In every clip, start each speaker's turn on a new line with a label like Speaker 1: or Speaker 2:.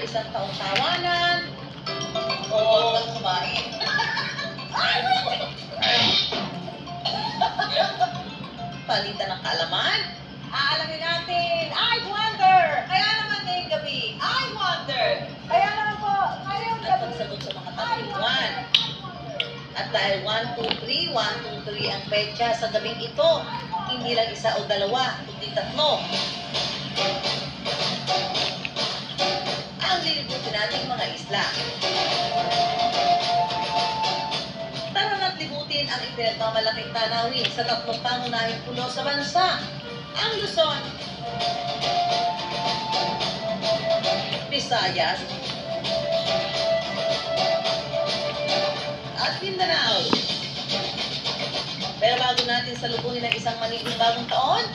Speaker 1: isang taong tawanan, o ang kumain. Palitan ng kaalaman, aalamin natin, I wonder! Kaya naman ngayong gabi, I wonder! Kaya naman po, ngayong gabi, at pagsagot sa mga tanong. At dahil 1, 2, 3, 1, 2, 3 ang petsa sa gabing ito, hindi lang isa o dalawa, kundi tatlo. Ang lilibutin nating mga isla. Tara na't libutin ang ipinagmamalaking tanawin sa tatlong pangunahing pulo sa bansa. Ang Luzon, Visayas, at Mindanao. Pero bago natin salubungin ang isang maniging bagong taon,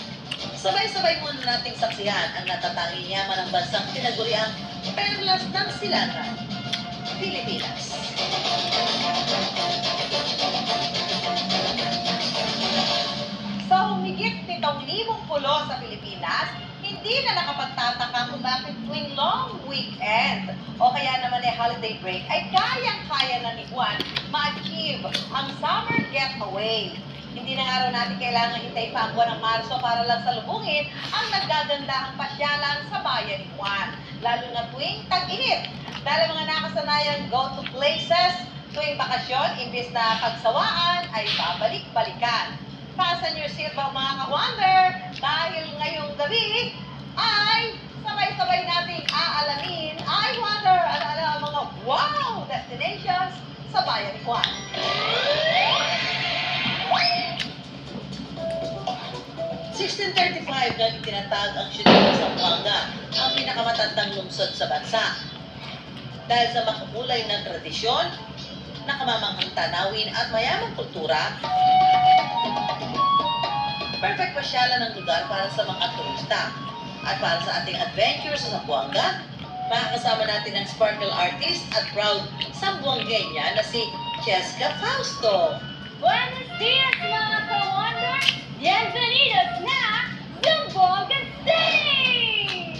Speaker 1: sabay-sabay muna nating saksihan ang natatanging yaman ng bansang tinaguriang perlas ng silangan, Pilipinas. Sa humigit 7,000 pulo sa Pilipinas, hindi na nakapagtataka kung bakit tuwing long weekend o kaya naman holiday break ay kayang-kaya na ni Juan ma-achieve ang summer getaway. Hindi na nga raw natin kailangan hintay pa ang buwan ng Marso para lang salubungin ang naggagandahang pasyalan sa bayan ni Juan, lalo na tuwing tag-init. Dahil mga nakasanayang go-to places tuwing bakasyon, imbis na pagsawaan ay babalik-balikan. Fasten your seatbelt mga ka-wonder dahil ngayong gabi ay sabay-sabay nating aalamin, I wonder, ang mga wow destinations sa bayan ni Juan. 1635 nang itinatag ang siyudad ng Zamboanga, ang pinakamatandang lungsod sa bansa. Dahil sa makukulay na tradisyon, nakamamanghang tanawin at mayamang kultura, perfect pasyalan ng lugar para sa mga turista. At para sa ating adventure sa Zamboanga, makakasama natin ang sparkle artist at proud Zamboangueña na si Cheska Fausto.
Speaker 2: Buenos dias mga ka-wonder! Bienvenidos na Zamboanga City!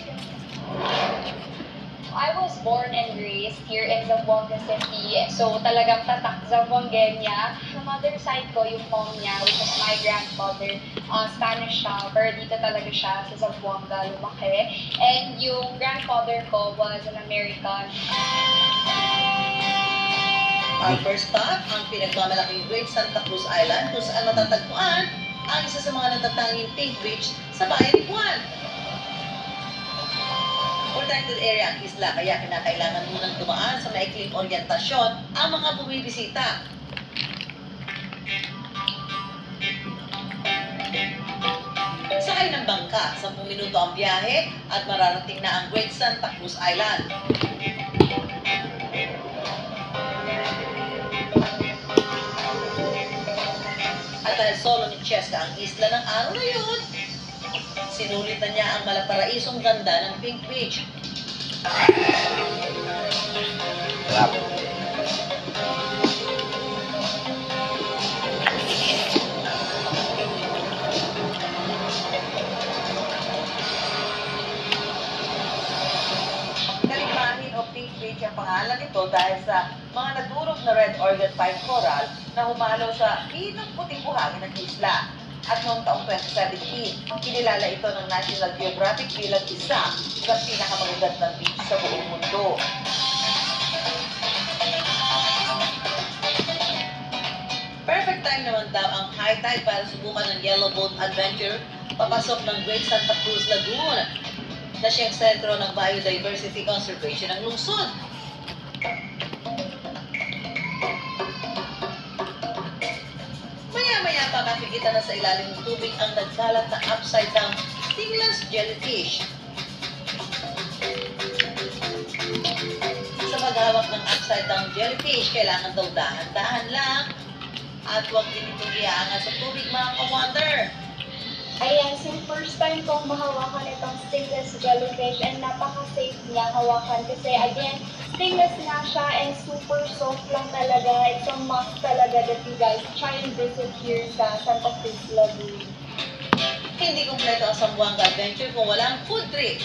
Speaker 2: I was born and raised here in Zamboanga City. So talagang tatak Zamboangueña. Sa mother side ko, yung mom niya, which is my grandfather, Spanish siya, pero dito talaga siya sa Zamboanga lumaki. And yung grandfather ko was an American.
Speaker 1: Ang first stop, ang pinagmamalaking Great Santa Cruz Island, kung saan matatagpuan ang isa sa mga natatanging pink beach sa bayan ni Juan. Protected area ang isla, kaya kinakailangan munang dumaan sa maikling oryentasyon ang mga bumibisita. Sakay ng bangka, 10 minuto ang biyahe at mararating na ang Great Santa Cruz Island. At dahil solo ni Cheska ang isla ng araw na yun, sinulit na niya ang malaparaisong ganda ng Pink Beach. Kaligmahin o Pink Beach ang pangalan nito dahil sa mga nadurog na red organ pipe coral na humalo sa pinong puting buhangin ng isla. At noong taong 2017, kinilala ito ng National Geographic bilang isa sa pinakamagagandang beach sa buong mundo. Perfect time naman daw ang high tide para subukan ng Yellow Boat Adventure papasok ng Great Santa Cruz Lagoon na siyang sentro ng biodiversity conservation ng lungsod. Maya-maya pa makikita na sa ilalim ng tubig ang nagkalat na upside-down stingless jellyfish. Sa paghawak ng upside-down jellyfish, kailangan daw dahan-dahan lang at huwag din itong iangat sa tubig mga ka-wonder.
Speaker 2: Ayan, so first time kong mahawakan itong stingless jellyfish and napaka-safe niya hawakan kasi again, stingless nga siya and super soft lang talaga. It's a must talaga that you guys try and visit here sa Santa Cruz Lagoon.
Speaker 1: Hindi kumpleto ang Zamboanga Adventure kung walang food trip.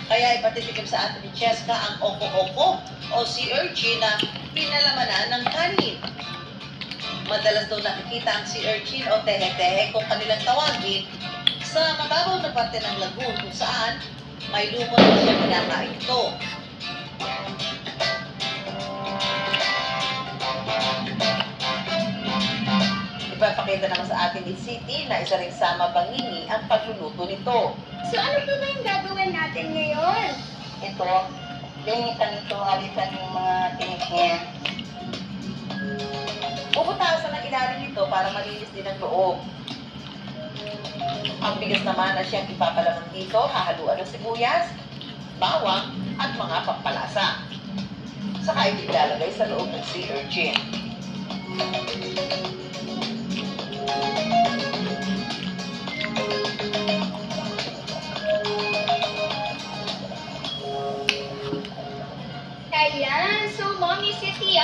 Speaker 1: Kaya ipatitikim sa atin ni Cheska ang oko-oko o sea urchin na pinalamanan ng kanin. Madalas daw nakikita ang sea urchin o tehe-tehe kung kanilang tawagin sa mababaw na parte ng lagoon kung saan may lumot na siya kinakain ito. Ipapakita naman sa atin ni City na isa ring sama bangini ang pagluluto nito.
Speaker 3: So ano po ba yung gagawin natin ngayon?
Speaker 4: Ito, linisan ito, alisan yung mga tinik niya.
Speaker 1: Puputasan ang ilalim nito para malinis din ang loob. Ang bigas naman na siyang ipapalaman dito, hahaluan ng sibuyas, bawang, at mga pampalasa. Saka ito ilalagay sa loob ng sea urchin.
Speaker 3: Ayan, so Mommy City,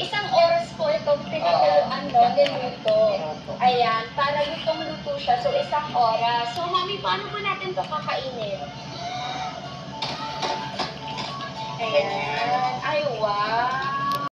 Speaker 3: isang oras po itong niluto. Ayan, para lutong-luto siya, so isang oras. So Mommy, paano po natin ito kakainin? Ayan.